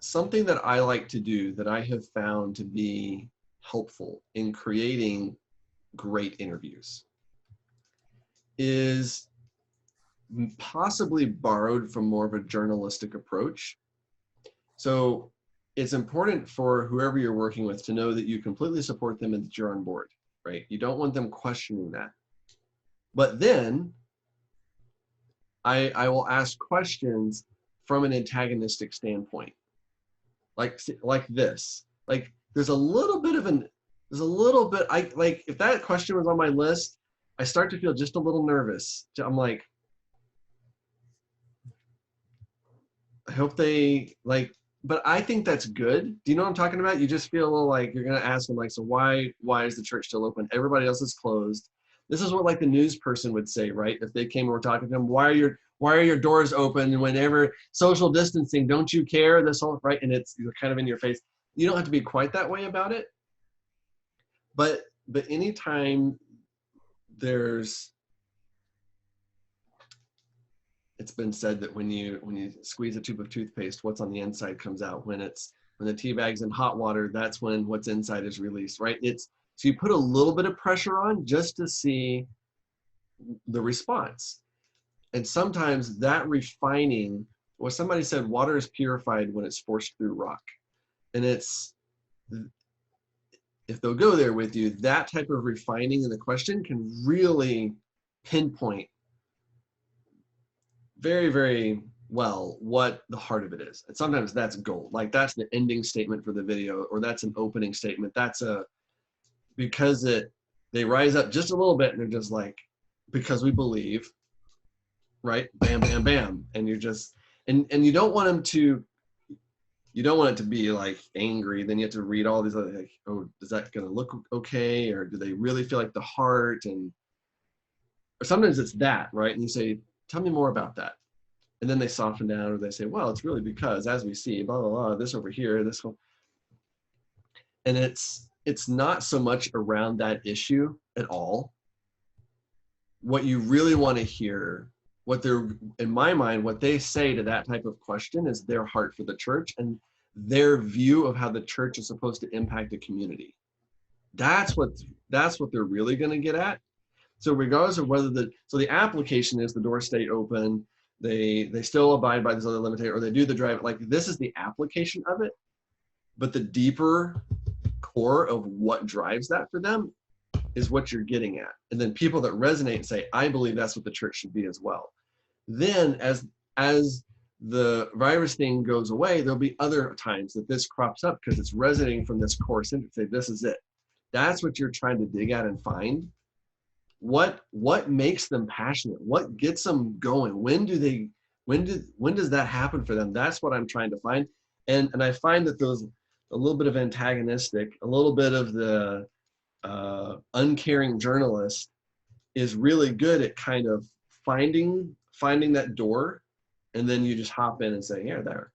something that I like to do that I have found to be helpful in creating great interviews is possibly borrowed from more of a journalistic approach. So it's important for whoever you're working with to know that you completely support them and that you're on board, right? You don't want them questioning that. But then I will ask questions from an antagonistic standpoint, like this. Like there's a little bit, I like, if that question was on my list, I start to feel just a little nervous. I'm like, I hope they like, but I think that's good. Do you know what I'm talking about? You just feel a little like you're gonna ask them like, so why is the church still open? Everybody else is closed. This is what like the news person would say, right? If they came and were talking to them, why are your doors open whenever social distancing? Don't you care? This whole right, and you're kind of in your face. You don't have to be quite that way about it. But anytime it's been said that when you squeeze a tube of toothpaste, what's on the inside comes out. When the tea bag's in hot water, that's when what's inside is released, right? So you put a little bit of pressure on just to see the response. And sometimes that refining, well, somebody said water is purified when it's forced through rock. And if they'll go there with you, that type of refining in the question can really pinpoint very, very well what the heart of it is. And sometimes that's gold. Like that's the ending statement for the video, or that's an opening statement. Because they rise up just a little bit and they're just like, because we believe, right? Bam, bam, bam. And you're just, and you don't want it to be like angry. Then you have to read all these other, like, oh, is that going to look okay? Or do they really feel like the heart? Or sometimes it's that, right? And you say, tell me more about that. And then they soften down, or they say, well, it's really because, as we see, blah, blah, blah, this over here, this whole, and it's not so much around that issue at all. What you really want to hear, in my mind, what they say to that type of question is their heart for the church and their view of how the church is supposed to impact a community. That's what they're really going to get at. So regardless of whether the application is the doors stay open, they still abide by these other limitations, or they do the drive, like this is the application of it. But the deeper core of what drives that for them is what you're getting at. And then people that resonate and say, I believe that's what the church should be as well. Then as the virus thing goes away, there'll be other times that this crops up because it's resonating from this core center. Say, this is it. That's what you're trying to dig at and find. What makes them passionate? What gets them going? When does that happen for them? That's what I'm trying to find. And I find that there's a little bit of antagonistic, a little bit of the uncaring journalist is really good at kind of finding that door, and then you just hop in and say, yeah, there.